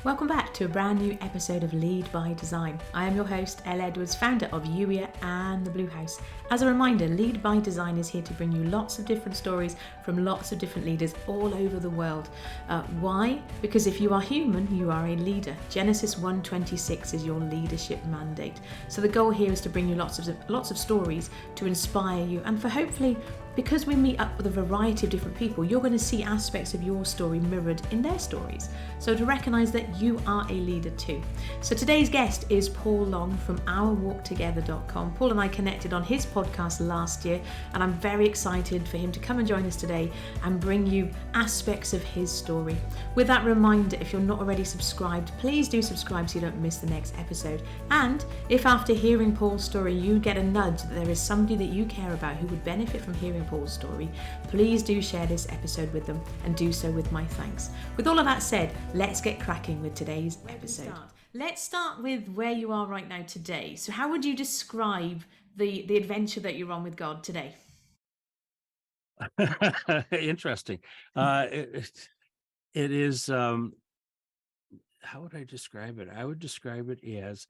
Welcome back to a brand new episode of Lead by Design. I am your host, Elle Edwards, founder of UIA and the Blue House. As a reminder, Lead by Design is here to bring you lots of different stories from lots of different leaders all over the world. Why? Because if you are human, you are a leader. Genesis 1:26 is your leadership mandate. So the goal here is to bring you lots of stories to inspire you, and for hopefully, because we meet up with a variety of different people, you're going to see aspects of your story mirrored in their stories. So to recognise that you are a leader too. So today's guest is Paul Long from OurWalkTogether.com. Paul and I connected on his podcast last year, and I'm very excited for him to come and join us today and bring you aspects of his story. With that reminder, if you're not already subscribed, please do subscribe so you don't miss the next episode. And if after hearing Paul's story you get a nudge that there is somebody that you care about who would benefit from hearing Paul's story, please do share this episode with them, and do so with my thanks. With all of that said, let's get cracking with today's episode. Let's start with where you are right now today. So how would you describe the adventure that you're on with God today? Interesting. It is, how would I describe it? I would describe it as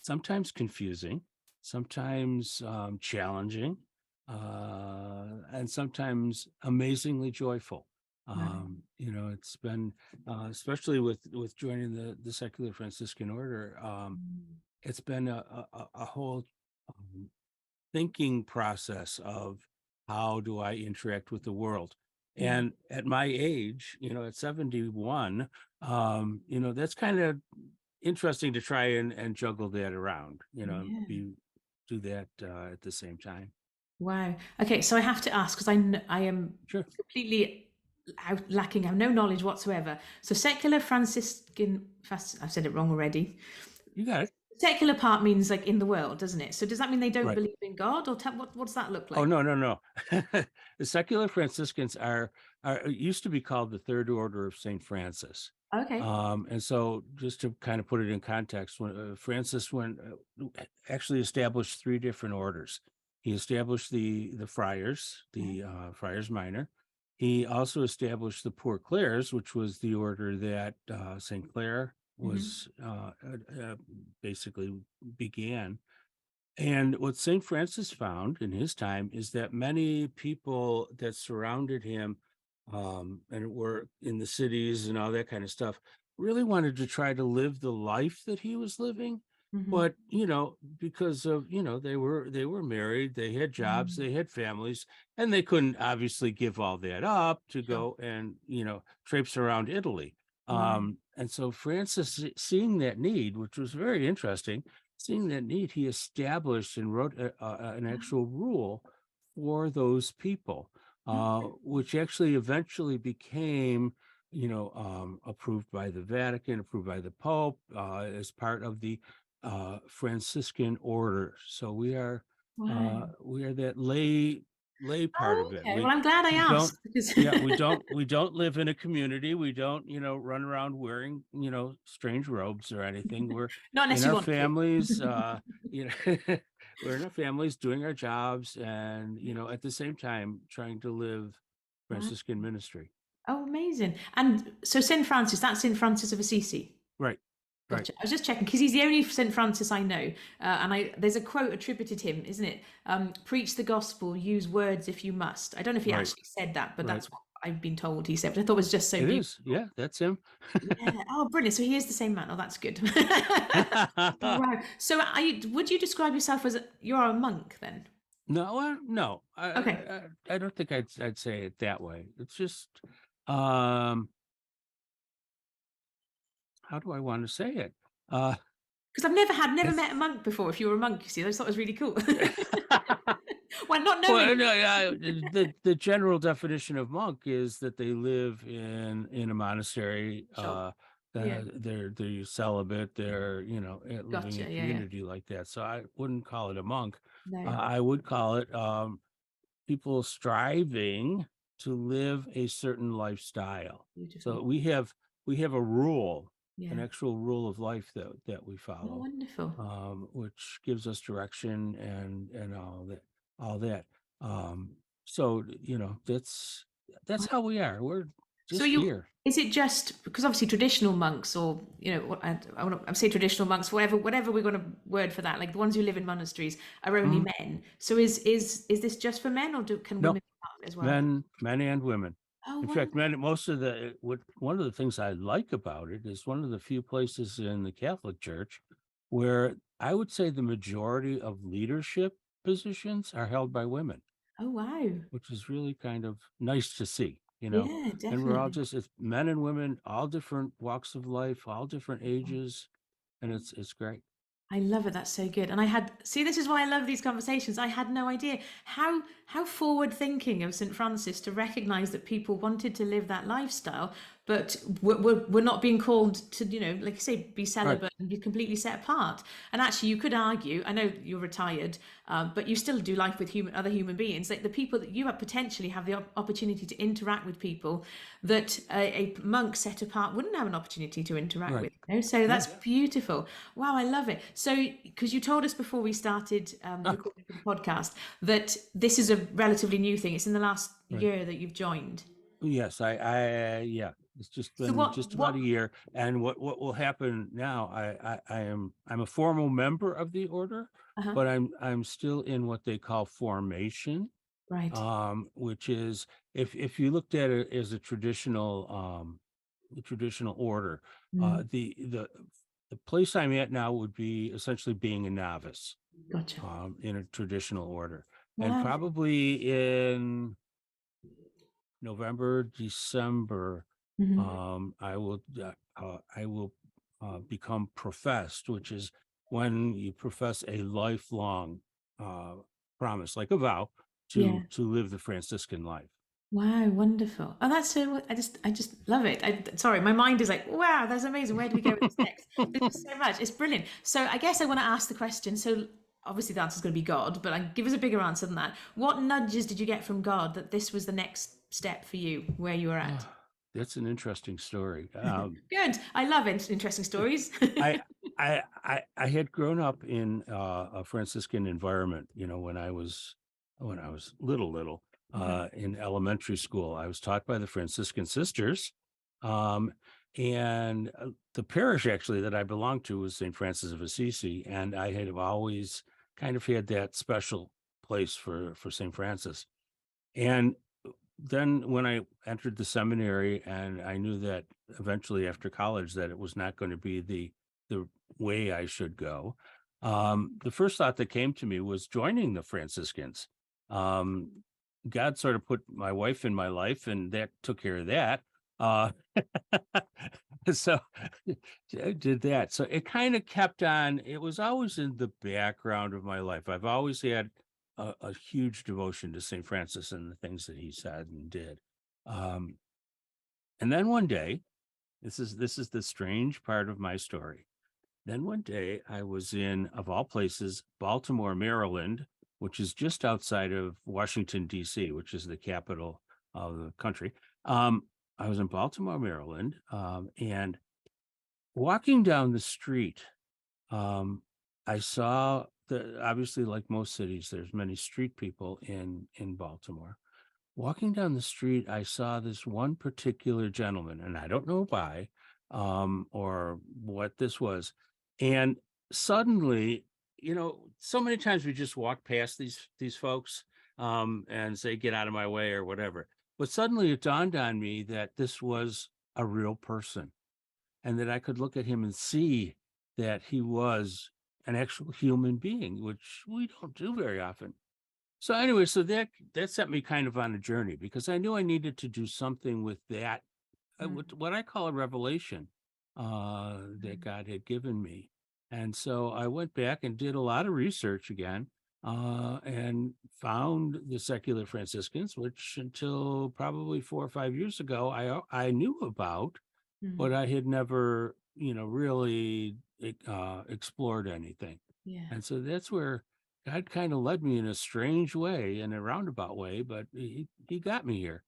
sometimes confusing, sometimes challenging, and sometimes amazingly joyful. It's been, especially with joining the Secular Franciscan Order, it's been a whole thinking process of how do I interact with the world. And at my age, at 71, that's kind of interesting to try and juggle that around, do that at the same time. Wow. Okay, so I have to ask, because I am Sure. completely lacking, I have no knowledge whatsoever. So secular Franciscan, I've said it wrong already. You got it. Secular part means like in the world, doesn't it? So does that mean they don't Right. believe in God, or what does that look Oh, like? no. The secular Franciscans are used to be called the Third Order of St. Francis. Okay. And so just to kind of put it in context, when Francis actually established three different orders. He established the friars, the friars minor. He also established the Poor Clares, which was the order that St. Clare was basically began. And what St. Francis found in his time is that many people that surrounded him and were in the cities and all that kind of stuff really wanted to try to live the life that he was living. Mm-hmm. But, because of, they were married, they had jobs, they had families, and they couldn't obviously give all that up to Sure. go and, traipse around Italy. Right. And so Francis, seeing that need, which was very interesting, seeing that need, he established and wrote an actual rule for those people, which actually eventually became, approved by the Vatican, approved by the Pope, as part of the Franciscan Order. So Wow. we are that lay part Oh, of it. okay. Well, I'm glad I We don't asked because yeah, we don't live in a community. We don't, run around wearing, strange robes or anything. We're not unless in you our want to. families, you know, we're in our families doing our jobs and, at the same time trying to live Wow. Franciscan ministry. Oh, amazing. And so St. Francis, that's St. Francis of Assisi. Right. Right. Gotcha. I was just checking because he's the only St. Francis I know. And there's a quote attributed to him, isn't it? Preach the gospel, use words if you must. I don't know if he Right. actually said that, but Right. that's what I've been told he said. But I thought it was just so It is. beautiful. Yeah, that's him. Yeah. Oh, brilliant. So he is the same man. Oh, that's good. Wow. So would you describe yourself as you're a monk then? No, no, Okay. I don't think I'd say it that way. It's just, um, how do I want to say it? Uh, Because I've never it's met a monk before. If you were a monk, you see, I just thought it was really cool. Well, not knowing. well, no, the general definition of monk is that they live in a monastery. Sure. Yeah. They're celibate. They're living Gotcha. in Yeah. Yeah. community like that. So I wouldn't call it a monk. No. I would call it people striving to live a certain lifestyle. So Beautiful. we have a rule, an Yeah. actual rule of life that we Oh, follow, wonderful. which gives us direction and all that. So that's how we are. We're So just here. is it just because obviously traditional monks, or I say traditional monks, whatever we're going to word for that, like the ones who live in monasteries, are only Mhm. men. So is this just for men, or can No, women be part as well? men and women. Oh, In fact, wonderful. most of the one of the things I like about it is one of the few places in the Catholic Church where I would say the majority of leadership positions are held by women, Oh, wow. which is really kind of nice to see, Yeah, And we're all definitely. just, it's men and women, all different walks of life, all different ages, and it's great. I love it. That's so good. And this is why I love these conversations. I had no idea how forward thinking of St. Francis to recognize that people wanted to live that lifestyle, but were not being called to, like you say, be Right. celibate and be completely set apart. And actually, you could argue, I know you're retired, but you still do life with other human beings. Like the people that you have potentially have the opportunity to interact with people that a monk set apart wouldn't have an opportunity to interact Right. with. So Yeah. that's beautiful. Wow, I love it. So, because you told us before we started Ah, recording for the podcast that this is a relatively new thing. It's in the last right. year that you've joined. Yes, yeah, it's just So been what just about what? a year. And what will happen now, I'm a formal member of the order, Uh-huh. but I'm still in what they call formation, Right. which is if you looked at it as the traditional order, Mm, the place I'm at now would be essentially being a novice, gotcha. in a traditional order. And Wow. probably in November, December, Hmm. I will become professed, which is when you profess a lifelong uh, promise, like a vow, Yeah. to live the Franciscan life. Wow, wonderful. Oh, that's so, I just love it. Sorry, my mind is like, wow, that's amazing. Where do we go with this next? This is so much. It's brilliant. So I guess I want to ask the question. So obviously the answer is going to be God, but give us a bigger answer than that. What nudges did you get from God that this was the next step for you, where you were at? Ah, that's an interesting story. Good. I love interesting stories. I I had grown up in a Franciscan environment, when I was little, Right. in elementary school. I was taught by the Franciscan sisters, um, and the parish actually that I belonged to was St. Francis of Assisi, and I had always kind of had that special place for St. Francis. And then when I entered the seminary and I knew that eventually after college that it was not going to be the way I should go, the first thought that came to me was joining the Franciscans. Um, God sort of put my wife in my life, and that took care of that. Uh, so I did that. So it kind of kept on. It was always in the background of my life. I've always had a huge devotion to St. Francis and the things that he said and did. Um, and then one day, this is the strange part of my story. Then one day I was in, of all places, Baltimore, Maryland, which is just outside of Washington, D.C., which is the capital of the country. Um, I was in Baltimore, Maryland, and walking down the street, um, I saw obviously, like most cities, there's many street people in Baltimore. Walking down the street, I saw this one particular gentleman, and I don't know why, or what this was. And suddenly, so many times we just walk past these folks, and say, "Get out of my way" or whatever. But suddenly it dawned on me that this was a real person, and that I could look at him and see that he was an actual human being, which we don't do very often. So anyway, so that set me kind of on a journey because I knew I needed to do something with that, Mm, what I call a revelation, that mm, God had given me. And so I went back and did a lot of research again, and found the secular Franciscans, which until probably 4 or 5 years ago I knew about, but mm. I had never, really explored anything. Yeah. And so that's where God kind of led me in a strange way, in a roundabout way, but he got me here.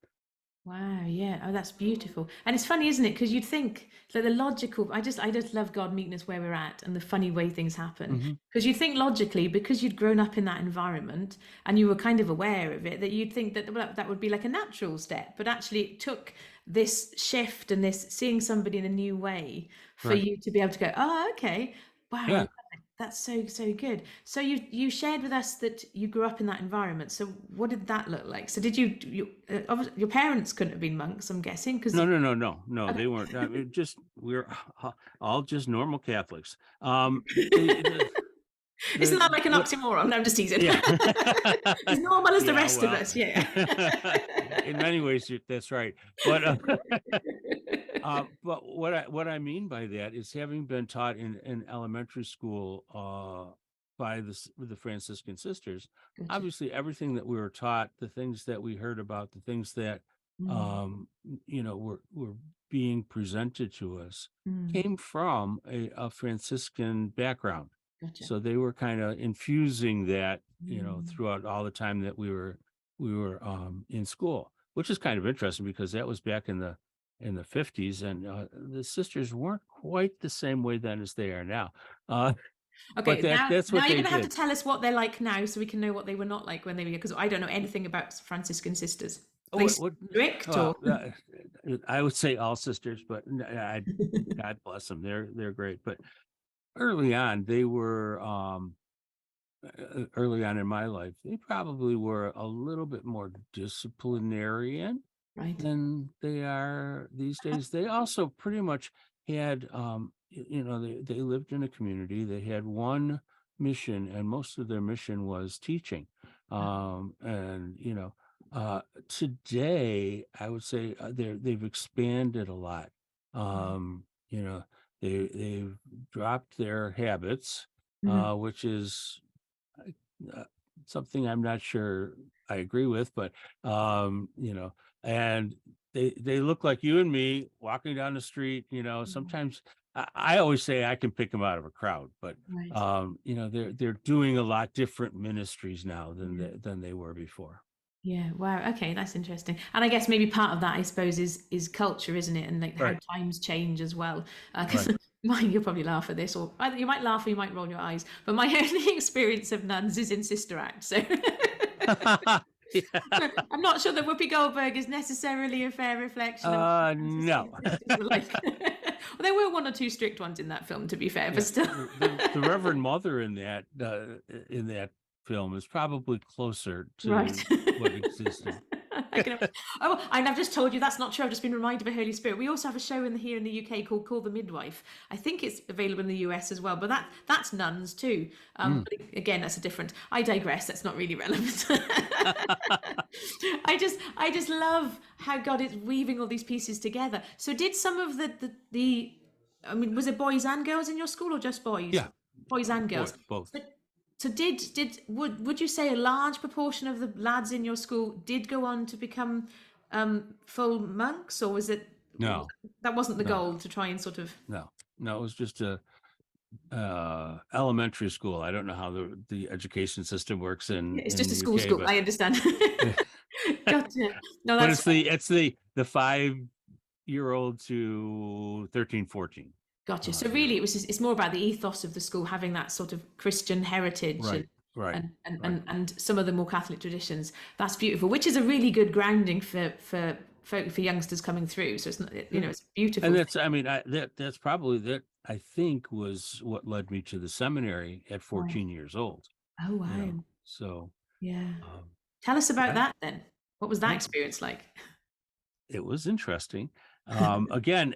Wow, yeah. Oh, that's beautiful. And it's funny, isn't it? Because you'd think like the logical, I just love God meeting us where we're at and the funny way things happen. Hmm. Because you'd think logically, because you'd grown up in that environment and you were kind of aware of it, that you'd think that well, that would be like a natural step. But actually, it took this shift and this seeing somebody in a new way for Right. you to be able to go, oh, okay, wow, I love Yeah. it. That's so good. So you shared with us that you grew up in that environment. So what did that look like? So did obviously, your parents couldn't have been monks, I'm guessing, because No, no, no, no, no. okay. They weren't. Just we're all just normal Catholics. The Isn't that like an what? oxymoron? No, I'm just teasing. Yeah. As normal as the Yeah, rest of well, us, yeah. in many ways, that's right. But but what I mean by that is having been taught in elementary school by the Franciscan sisters, Gotcha. obviously everything that we were taught, the things that we heard about, the things that Mm, um, were being presented to us mm, came from a Franciscan background. gotcha. So they were kind of infusing that, Mm, throughout all the time that we were in school, which is kind of interesting because that was back in the 50s, and the sisters weren't quite the same way then as they are now. Uh, but okay, that's now what you're they gonna have to did. tell us what they're like now so we can know what they were not like when they were, because I don't know anything about Franciscan sisters. Oh, Are they what? strict or Well, I would say all sisters, but God bless them. They're great. But early on, they were early on in my life, they probably were a little bit more disciplinarian right? than they are these days. They also pretty much had, they lived in a community. They had one mission, and most of their mission was teaching. And today I would say they've expanded a lot. Um, you know, they've dropped their habits, Mhm. which is uh, something I'm not sure I agree with, but and they look like you and me walking down the street. Sometimes I always say I can pick them out of a crowd, but Right. they're doing a lot different ministries now than Yeah. they were before. Yeah. Wow. Okay, that's interesting. And I guess maybe part of that, I suppose, is culture, isn't it? And like how Right, times change as well. Because right. mine, you'll probably laugh at this, or either you might laugh or you might roll your eyes. But my only experience of nuns is in Sister Act. So Yeah. I'm not sure that Whoopi Goldberg is necessarily a fair reflection of what No. Franciscan sisters were like. Well, there were one or two strict ones in that film, to be fair, but Yeah, still. the Reverend Mother in that film is probably closer Right. to what existed. I can imagine. Oh, and I've just told you that's not true. I've just been reminded of Holy Spirit. We also have a show here in the UK called Call the Midwife. I think it's available in the US as well, but that's nuns too. Mm. But again, that's a different. I digress. That's not really relevant. I just love how God is weaving all these pieces together. So did some of the I mean, was it boys and girls in your school or just boys? Yeah, Boys and girls. both. So, would you say a large proportion of the lads in your school did go on to become full monks, or No, that wasn't the no, goal to try and sort of? no, no. It was just a elementary school. I don't know how the education system works Yeah, it's in just a the school UK, school. but I understand. Gotcha. No, but that's it's the 5-year old to 13, 14 gotcha. So year really, old. it's more about the ethos of the school having that sort of Christian heritage and Right, right, and and right. and, and some of the more Catholic traditions. That's beautiful, which is a really good grounding for youngsters coming through. So it's not, Yeah. it's a beautiful And thing. that's, I mean, that's probably that I think was what led me to the seminary at Right. 14 years old, Oh wow. So, Yeah. um, Tell us about yeah, that then. What was that well, experience like? it was interesting. Again,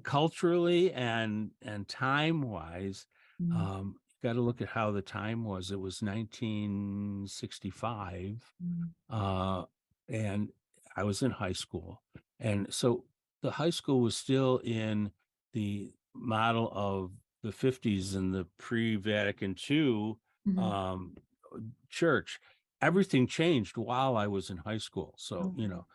culturally and time wise, Mm, got to look at how the time was. It was 1965, mm, uh, and I was in high school, and so the high school was still in the model of the 50s and the pre-Vatican II mhm. um, church. Everything changed while I was in high school. Oh, So, wow.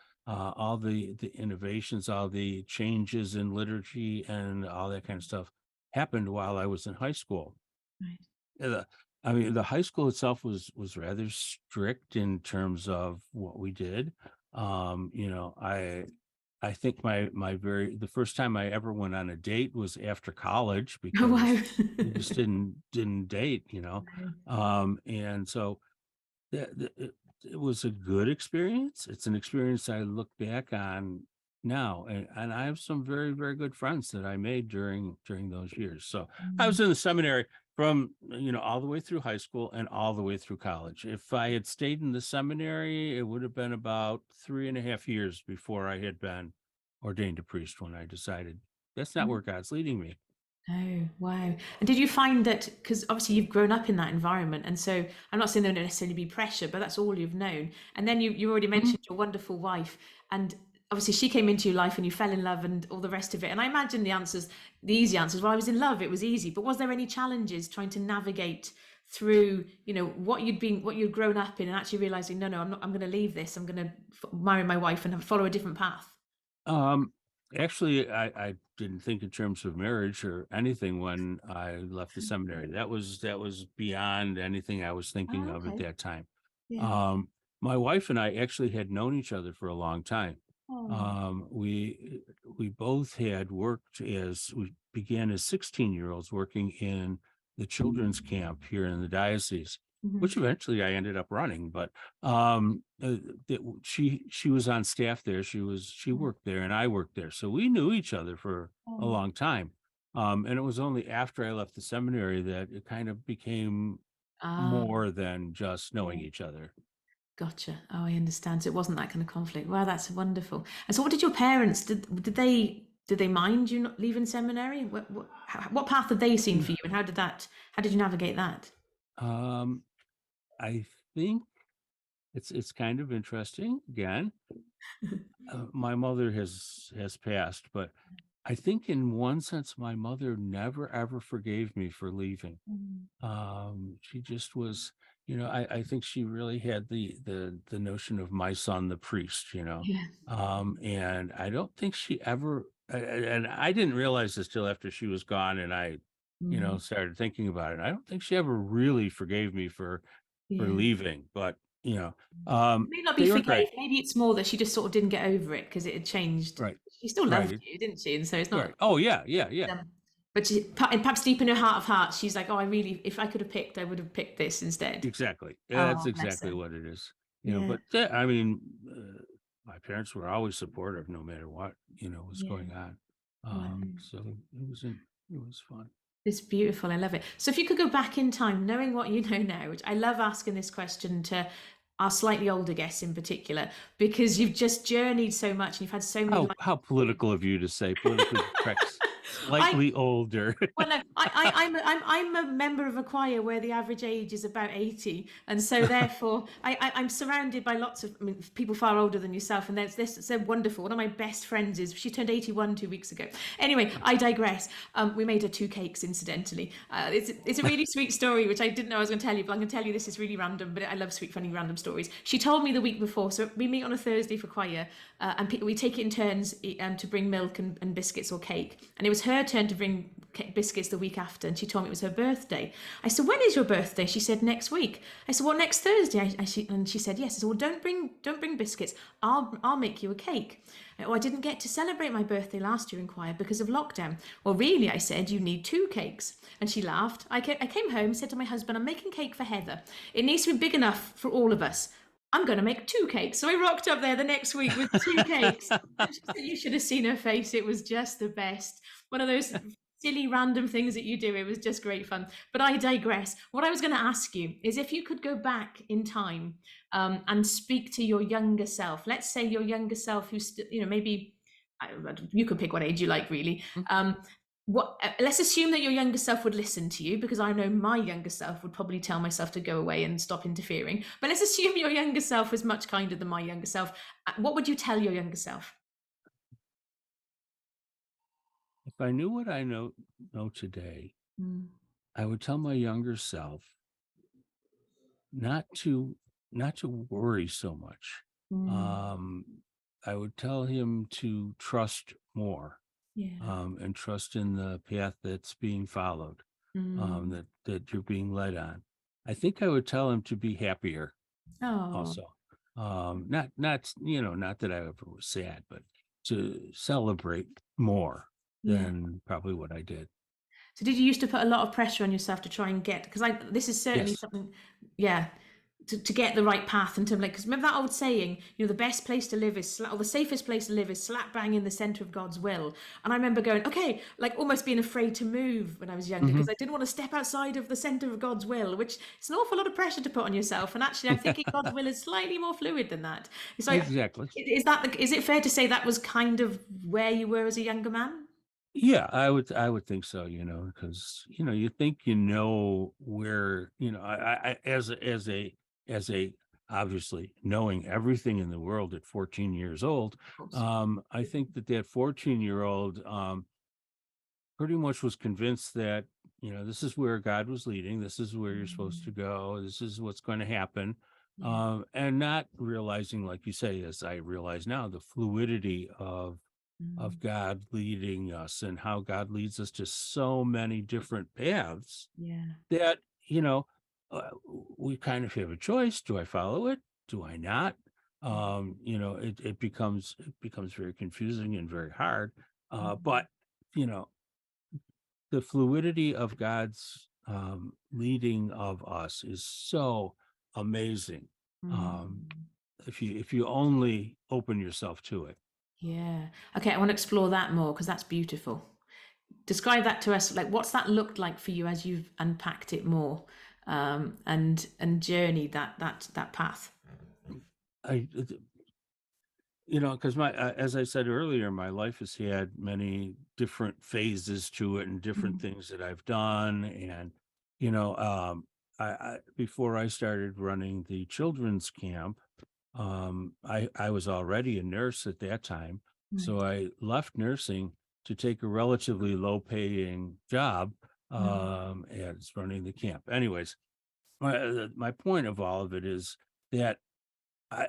all the innovations, all the changes in liturgy and all that kind of stuff happened while I was in high school. Right. Uh, I mean, the high school itself was rather strict in terms of what we did. I think the first time I ever went on a date was after college Oh, wow. because we just didn't date. Wow. And so it was a good experience. It's an experience I look back on now, and I have some very, very good friends that I made during those years. So I Mm. was in the seminary from, all the way through high school and all the way through college. If I had stayed in the seminary, it would have been about 3.5 years before I had been ordained a priest when I decided that's not where God's leading me. Oh, wow. And did you find that, because obviously you've grown up in that environment, and so I'm not saying there would necessarily be pressure, but that's all you've known. And then you already Mhm. mentioned your wonderful wife, and obviously she came into your life and you fell in love and all the rest of it. And I imagine the easy answers, well, I was in love, it was easy. But was there any challenges trying to navigate through, what you'd grown up in and actually realizing, no, no, I'm going to leave this, I'm going to marry my wife and follow a different path? Um, Actually, I didn't think in terms of marriage or anything when I left the seminary. That was beyond anything I was thinking Oh, of at okay. that time. Yeah. Um, my wife and I actually had known each other for a long time. Oh. We both had worked as we began as 16-year-olds working in the children's camp here in the diocese, which Mhm. eventually I ended up running. But she was on staff there. She worked there, and I worked there, so we knew each other for a Oh. long time. And it was only after I left the seminary that it kind of became Ah, more than just knowing yeah. each other. Gotcha. Oh, I understand. So it wasn't that kind of conflict. Wow, that's wonderful. And so, what did your parents did they mind you not leaving seminary? What path had they seen for you, and how did you navigate that? Um, I think it's kind of interesting. Again, my mother has passed, but I think in one sense, my mother never ever forgave me for leaving. Mm. She just was, I think she really had the notion of my son, the priest, Yeah. and I don't think she ever, and I didn't realize this till after she was gone, and I, Mm. started thinking about it. I don't think she ever really forgave me for Yeah. leaving, but It may not be they were forgave. great. Maybe it's more that she just sort of didn't get over it because it had changed. Right, She still right, loved you, didn't she? And so it's right. not. Oh yeah, yeah, yeah. Um, but and perhaps deep in her heart of hearts, she's like, "Oh, if I could have picked, I would have picked this instead." Exactly. That's Oh, bless exactly her. what it is. Yeah. But I mean, my parents were always supportive no matter what, was Yeah. going on. Wow. So it was fun. It's beautiful. I love it. So if you could go back in time, knowing what you know now, which I love asking this question to our slightly older guests in particular, because you've just journeyed so much and you've had so many life How experiences. political of you to say politically correct, I slightly older. Well, no, I'm a member of a choir where the average age is about 80, and so therefore I'm surrounded by lots of, I mean, people far older than yourself, and there's this so wonderful. One of my best friends she turned 81 2 weeks ago. Anyway, I digress. We made her two cakes, incidentally. It's a really sweet story, which I didn't know I was going to tell you, but I'm going to tell you this is really random, but I love sweet, funny, random stories. She told me the week before, so we meet on a Thursday for choir, and we take it in turns to bring milk and biscuits or cake, and it was her turn to bring biscuits the week after, and she told me it was her birthday. I said, "When is your birthday?" She said, "Next week." I said, "Well, next Thursday." And she said, "Yes." I said, "Well, don't bring biscuits. I'll make you a cake." "Oh, I didn't get to celebrate my birthday last year in choir because of lockdown." "Well, really," I said, "you need two cakes." And she laughed. I came home, said to my husband, "I'm making cake for Heather. It needs to be big enough for all of us. I'm going to make two cakes." So I rocked up there the next week with two cakes. And she said, you should have seen her face. It was just the best. One of those silly random things that you do. It was just great fun. But I digress. What I was going to ask you is if you could go back in time and speak to your younger self. Let's say your younger self, who's maybe you could pick what age you like, really. Let's assume that your younger self would listen to you, because I know my younger self would probably tell myself to go away and stop interfering. But let's assume your younger self was much kinder than my younger self. What would you tell your younger self? If I knew what I know today, Mm, I would tell my younger self not to not to worry so much. mm, Um, I would tell him to trust more, yeah. and trust in the path that's being followed, Mm, that you're being led on. I think I would tell him to be happier oh, also. Not that I ever was sad, but to celebrate more yeah. than probably what I did. So did you used to put a lot of pressure on yourself to try and get? Because this is certainly Yes. something. Yeah. to get the right path in terms, like, because remember that old saying, the best place to live is or the safest place to live is slap bang in the center of God's will. And I remember going, okay, like almost being afraid to move when I was younger Hmm. because I didn't want to step outside of the center of God's will, which is an awful lot of pressure to put on yourself. And actually, I'm thinking God's will is slightly more fluid than that. It's like, Exactly. is it fair to say that was kind of where you were as a younger man? Yeah, I would think so, because you think where, as a obviously knowing everything in the world at 14 years old, Of course. I think that 14-year-old pretty much was convinced that, this is where God was leading, this is where you're supposed to Mm, go, this is what's going to happen. yeah. And not realizing, like you say, as I realize now, the fluidity of Mm, God leading us and how God leads us to so many different paths yeah. that, you know, we kind of have a choice. Do I follow it? Do I not? Yeah. It becomes very confusing and very hard. But Mm, you know, the fluidity of God's leading of us is so amazing. Um, mm. if you only open yourself to it. Yeah. Okay, I want to explore that more because that's beautiful. Describe that to us. Like, what's that looked like for you as you've unpacked it more, and journeyed that path? I because as I said earlier, my life has had many different phases to it and different Mm, things that I've done. And, you know, before I started running the children's camp, I was already a nurse at that time. right. So I left nursing to take a relatively low paying job, Mm, as running the camp. Anyways, my point of all of it is that I,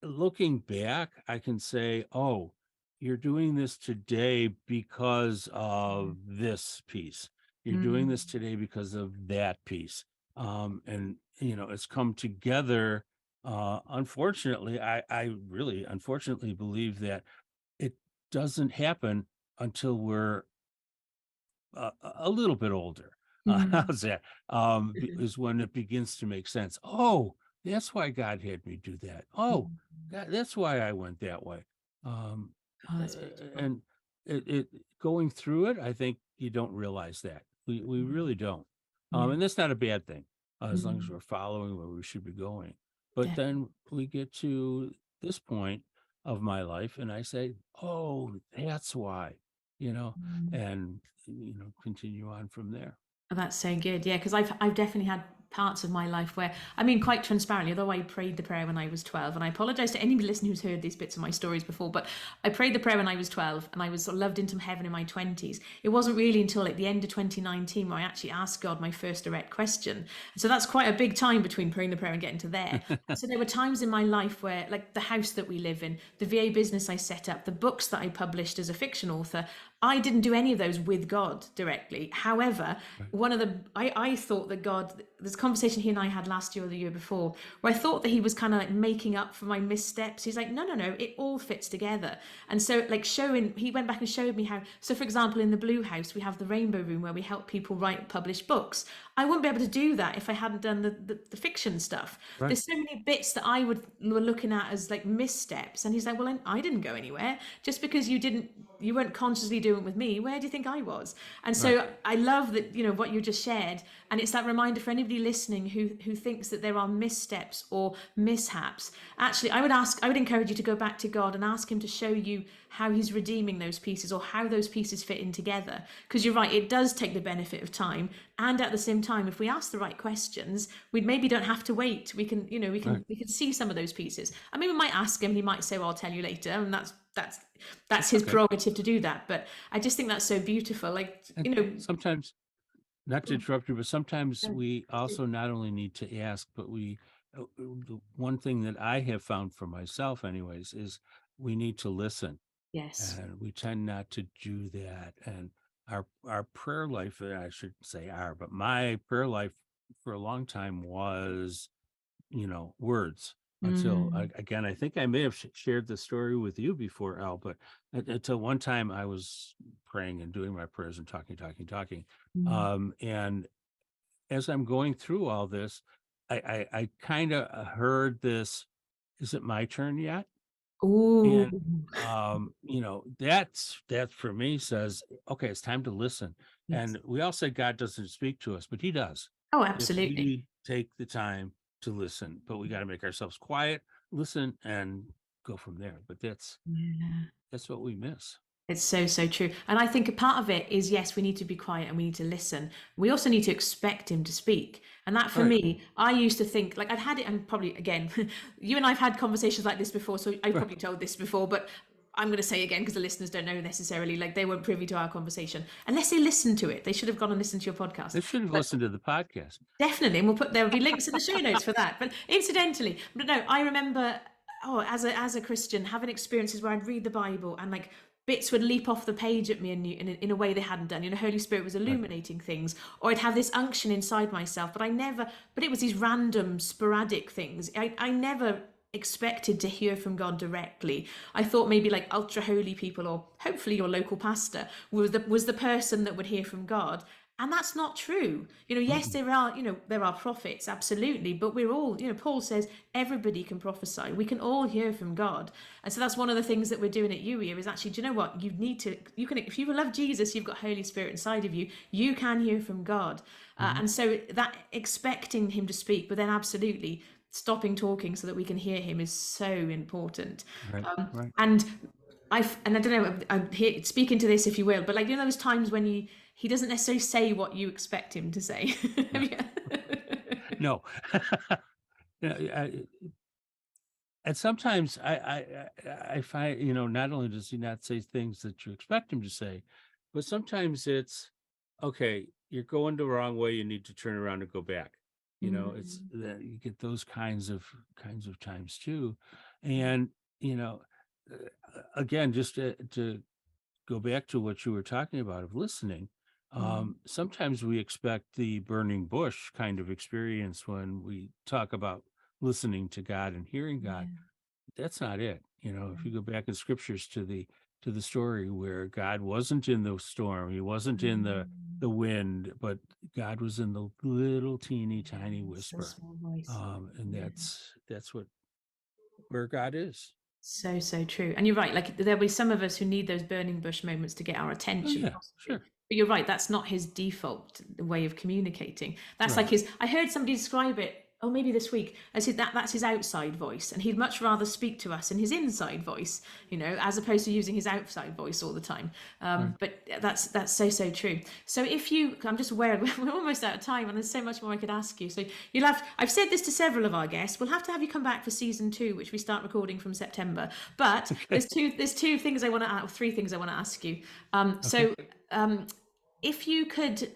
looking back, I can say, "Oh, you're doing this today because of this piece. You're doing mm, this today because of that piece." And it's come together. Unfortunately, I really unfortunately believe that it doesn't happen until we're a little bit older. mm, How's that? Is when it begins to make sense. Oh, that's why God had me do that. Oh, mm. that's why I went that way. Um, Oh, that's beautiful. and it going through it, I think you don't realize that. We really don't. Yeah. And that's not a bad thing, as long as Mm, we're following where we should be going. But definitely. then we get to this point of my life, and I say, "Oh, that's why," you know, Mm. and continue on from there. Oh, that's so good. Yeah, because I've definitely had parts of my life where, I mean, quite transparently, although I prayed the prayer when I was 12, and I apologize to anybody listening who's heard these bits of my stories before, but I prayed the prayer when I was 12 and I was sort of loved into heaven in my 20s. It wasn't really until like the end of 2019 where I actually asked God my first direct question. And so that's quite a big time between praying the prayer and getting to there. And so there were times in my life where, like the house that we live in, the VA business I set up, the books that I published as a fiction author, I didn't do any of those with God directly. However, Right. I thought that God, there's a conversation he and I had last year or the year before, where I thought that he was kind of like making up for my missteps. He's like, no, no, no, it all fits together. And so, like, he went back and showed me how. So, for example, in the Blue House, we have the Rainbow Room where we help people write, publish books. I wouldn't be able to do that if I hadn't done the fiction stuff. Right. There's so many bits that I were looking at as like missteps. And he's like, well, I didn't go anywhere. Just because you weren't consciously doing it with me, where do you think I was? And Right. so I love that, what you just shared. And it's that reminder for anybody listening who thinks that there are missteps or mishaps. Actually, I would encourage you to go back to God and ask him to show you how he's redeeming those pieces or how those pieces fit in together. Because you're right, it does take the benefit of time. And at the same time, if we ask the right questions, we maybe don't have to wait. We can, Right. we can see some of those pieces. I mean, we might ask him, he might say, well, I'll tell you later. And that's That's his okay. prerogative to do that. But I just think that's so beautiful. Like, And sometimes, not to interrupt you, but sometimes no, we also not only need to ask, but the one thing that I have found for myself, anyways, is we need to listen, yes. and we tend not to do that. And our prayer life, I should say but my prayer life for a long time was words until Mm, again, I think I may have shared this story with you before, Al, but until one time I was praying and doing my prayers and talking, talking, talking. mm, And as I'm going through all this, I kind of heard this, is it my turn yet? Ooh, And, that for me says, okay, it's time to listen. yes. And we all say God doesn't speak to us, but he does Oh, if absolutely. we take the time to listen. But we got to make ourselves quiet, listen, and go from there. But Yeah. that's what we miss. It's so, so true. And I think a part of it is, yes, we need to be quiet and we need to listen. We also need to expect him to speak. And that for Right. me, I used to think like I'd had it, and probably again, you and I've had conversations like this before. So I've Right. probably told this before, but I'm going to say again because the listeners don't know necessarily, like they weren't privy to our conversation unless they listened to it. They should have gone and listened to your podcast. They should have But listened to the podcast. definitely, and there will be links in the show notes for that. But incidentally, but no, I remember, as a Christian, having experiences where I'd read the Bible and like bits would leap off the page at me in a way they hadn't done. Holy Spirit was Right. illuminating things, or I'd have this unction inside myself, but I never. But it was these random, sporadic things. I never expected to hear from God directly. I thought maybe like ultra holy people, or hopefully your local pastor, was the person that would hear from God. And that's not true. Yes, Mm-mm. there are prophets, absolutely, but we're all, Paul says everybody can prophesy. We can all hear from God. And so that's one of the things that we're doing at UEA is actually, do you know what? You can, if you love Jesus, you've got Holy Spirit inside of you, you can hear from God. Mhm. And so that expecting him to speak, but then absolutely stopping talking so that we can hear him is so important. Right. Right. And I don't know, I'm here speaking to this if you will, but like those times when he doesn't necessarily say what you expect him to say. No. No. Yeah, and sometimes I find, not only does he not say things that you expect him to say, but sometimes it's okay, you're going the wrong way, you need to turn around and go back. It's Mm, that you get those kinds of times too. And, you know, again, just to go back to what you were talking about of listening. mm, Sometimes we expect the burning bush kind of experience when we talk about listening to God and hearing God. yeah, That's not it. If you go back in scriptures to the story where God wasn't in the storm, he wasn't in the wind, but God was in the little teeny tiny yeah, so whisper. small voice. And Yeah. that's where God is. So, so true. And you're right, like there'll be some of us who need those burning bush moments to get our Oh attention, yeah, possibly. sure. But you're right, that's not his default way of communicating. That's like Right. I heard somebody describe it, oh, maybe this week, as that's his outside voice. And he'd much rather speak to us in his inside voice, as opposed to using his outside voice all the time. Right. But that's so, so true. So I'm just aware we're almost out of time and there's so much more I could ask you. So I've said this to several of our guests, we'll have to have you come back for season 2, which we start recording from September. But Okay. there's two things I want to ask, three things I want to ask you. Okay. If you could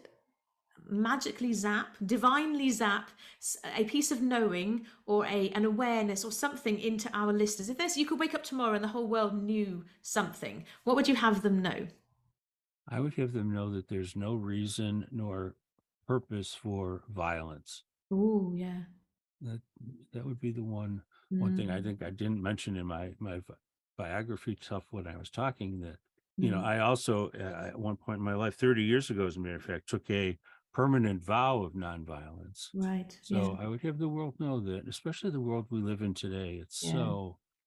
magically divinely zap a piece of knowing or an awareness or something into our listeners, if you could wake up tomorrow and the whole world knew something, what would you have them know? I would have them know that there's no reason nor purpose for violence. Oh, yeah. That that would be the one thing I Mm, think I didn't mention in my biography stuff when I was talking that, mm, I also at one point in my life, 30 years ago, as a matter of fact, took a permanent vow of nonviolence. right. Yeah. So I would have the world know that, especially the world we live in today, it's Yeah.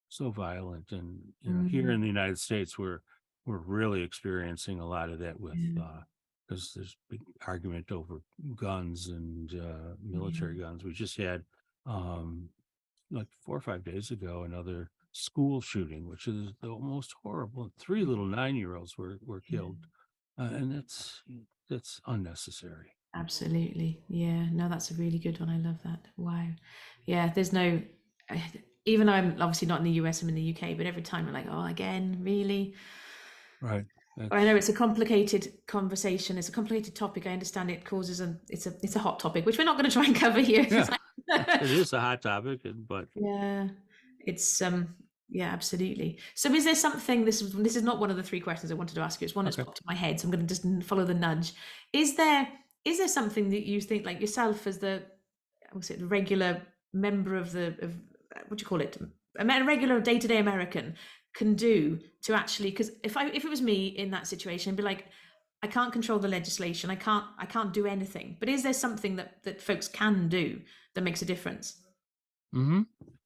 so violent. And, here Mm, in the United States, we're really experiencing a lot of that with yeah. because there's big argument over guns and Yeah. military guns. We just had um, like 4 or 5 days ago another school shooting, which is the most horrible. Three little 9-year-olds were Yeah. killed, and that's unnecessary. Absolutely. Yeah. No, that's a really good one. I love that. Wow. Yeah. There's no, even though I'm obviously not in the US, I'm in the UK, but every time I'm like, oh, again, really? Right. I know That's it's a complicated conversation. It's a complicated topic. I understand it causes it's a hot topic, which we're not going to try and cover here. yeah. It is a hot topic, but Yeah, it's yeah, absolutely. So is there something, this is not one of the three questions I wanted to ask you. It's one that's okay. popped in my head, so I'm going to just follow the nudge. Is there something that you think like yourself as the what's it, regular member of what do you call it? A regular day-to-day American can do to actually, because if it was me in that situation, I'd be like, I can't control the legislation. I can't do anything. But is there something that folks can do that makes a difference? Hmm.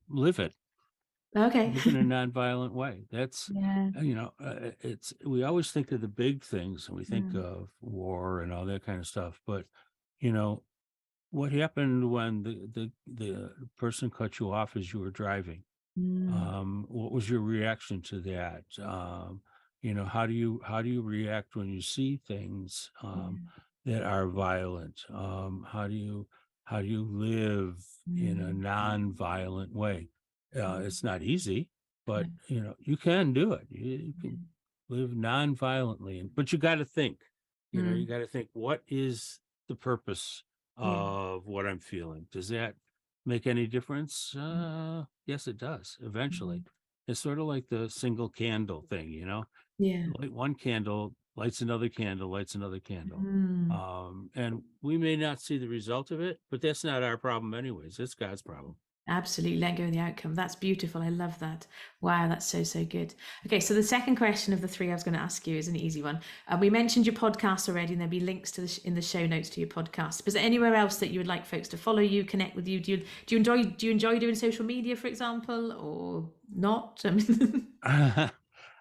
Live it. Okay. Live in a nonviolent way. That's, Yeah. it's, we always think of the big things and we think Mm, of war and all that kind of stuff. But, you know, what happened when the person cut you off as you were driving? mm, What was your reaction to that? How do you react when you see things yeah. that are violent? How do you live in a Mm, non-violent way? mm, It's not easy, no, but you can do it. You yeah. can live non-violently, but you got to think. You Mm, got to think. What is the purpose yeah. of what I'm feeling? Does that make any difference? Mm, Yes, it does. Eventually, mm, it's sort of like the single candle thing. yeah. Light one candle, lights another candle, lights another candle. Mm. And we may not see the result of it, but that's not our problem, anyways. It's God's problem. Absolutely, let go of the outcome. That's beautiful. I love that. Wow, that's so, so good. Okay, so the second question of the three I was going to ask you is an easy one. We mentioned your podcast already, and there'll be links to in the show notes to your podcast. But is there anywhere else that you would like folks to follow you, connect with you? Do you enjoy doing social media, for example, or not?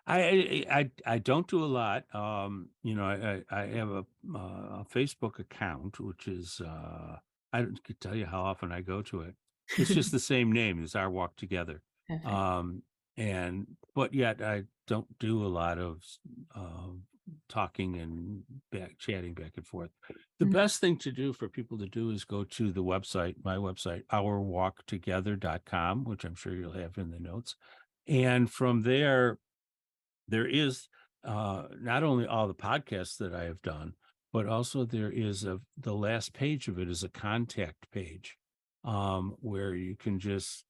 I don't do a lot. I have a Facebook account, which is I could tell you how often I go to it. It's just the same name as Our Walk Together. Perfect. Um, and but yet I don't do a lot of uh, talking and chatting back and forth. The Mm. best thing to do for people to do is go to the website, my website, ourwalktogether.com, which I'm sure you'll have in the notes. And from there is not only all the podcasts that I have done, but also there is the last page of it is a contact page where you can just,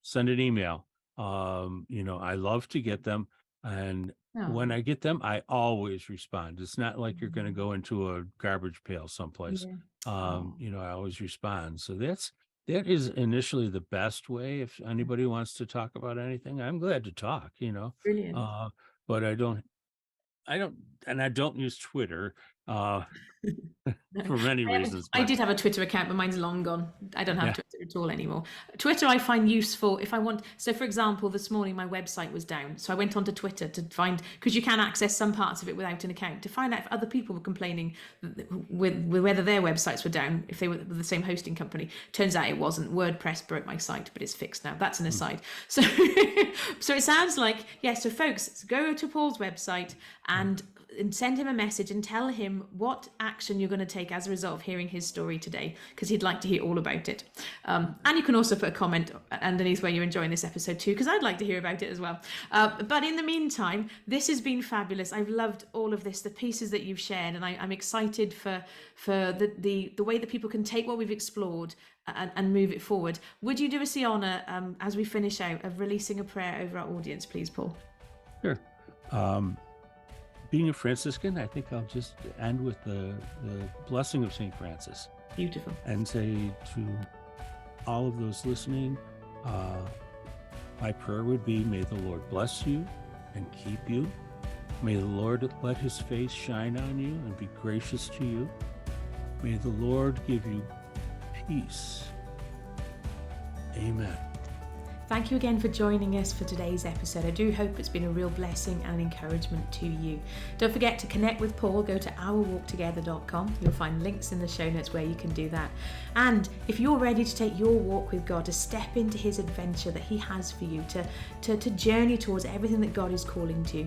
send an email. I love to get them. And when Oh, I get them, I always respond. It's not like you're going to mm, go into a garbage pail someplace. yeah. Oh, I always respond. So that is initially the best way. If anybody wants to talk about anything, I'm glad to talk. brilliant. Uh, but I don't use Twitter, No, for many reasons, I but did have a Twitter account, but mine's long gone. I don't have yeah. Twitter at all anymore. Twitter I find useful if I want. So, for example, this morning my website was down, so I went onto Twitter to find because you can access some parts of it without an account to find out if other people were complaining with whether their websites were down if they were with the same hosting company. Turns out it wasn't. WordPress broke my site, but it's fixed now. That's an Mm. aside. So, so it sounds like yeah. So, folks, go to Paul's website and send him a message and tell him what action you're going to take as a result of hearing his story today, because he'd like to hear all about it. And you can also put a comment underneath where you're enjoying this episode too, because I'd like to hear about it as well. But in the meantime, this has been fabulous. I've loved all of this, the pieces that you've shared, and I'm excited for the way that people can take what we've explored and move it forward. Would you do us the honour, as we finish out, of releasing a prayer over our audience, please, Paul? Sure. Um, Being a Franciscan, I think I'll just end with the blessing of St. Francis Beautiful. and say to all of those listening, my prayer would be, may the Lord bless you and keep you. May the Lord let his face shine on you and be gracious to you. May the Lord give you peace. Amen. Thank you again for joining us for today's episode. I do hope it's been a real blessing and encouragement to you. Don't forget to connect with Paul. Go to ourwalktogether.com. You'll find links in the show notes where you can do that. And if you're ready to take your walk with God, to step into his adventure that he has for you, to journey towards everything that God is calling to,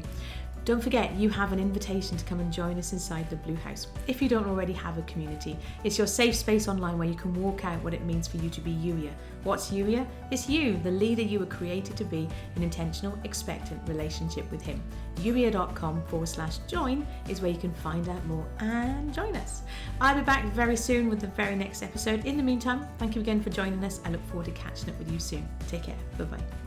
don't forget, you have an invitation to come and join us inside the Blue House. If you don't already have a community, it's your safe space online where you can walk out what it means for you to be Youier. What's Youier? It's you, the leader you were created to be, in intentional, expectant relationship with him. Youier.com/join is where you can find out more and join us. I'll be back very soon with the very next episode. In the meantime, thank you again for joining us. I look forward to catching up with you soon. Take care. Bye-bye.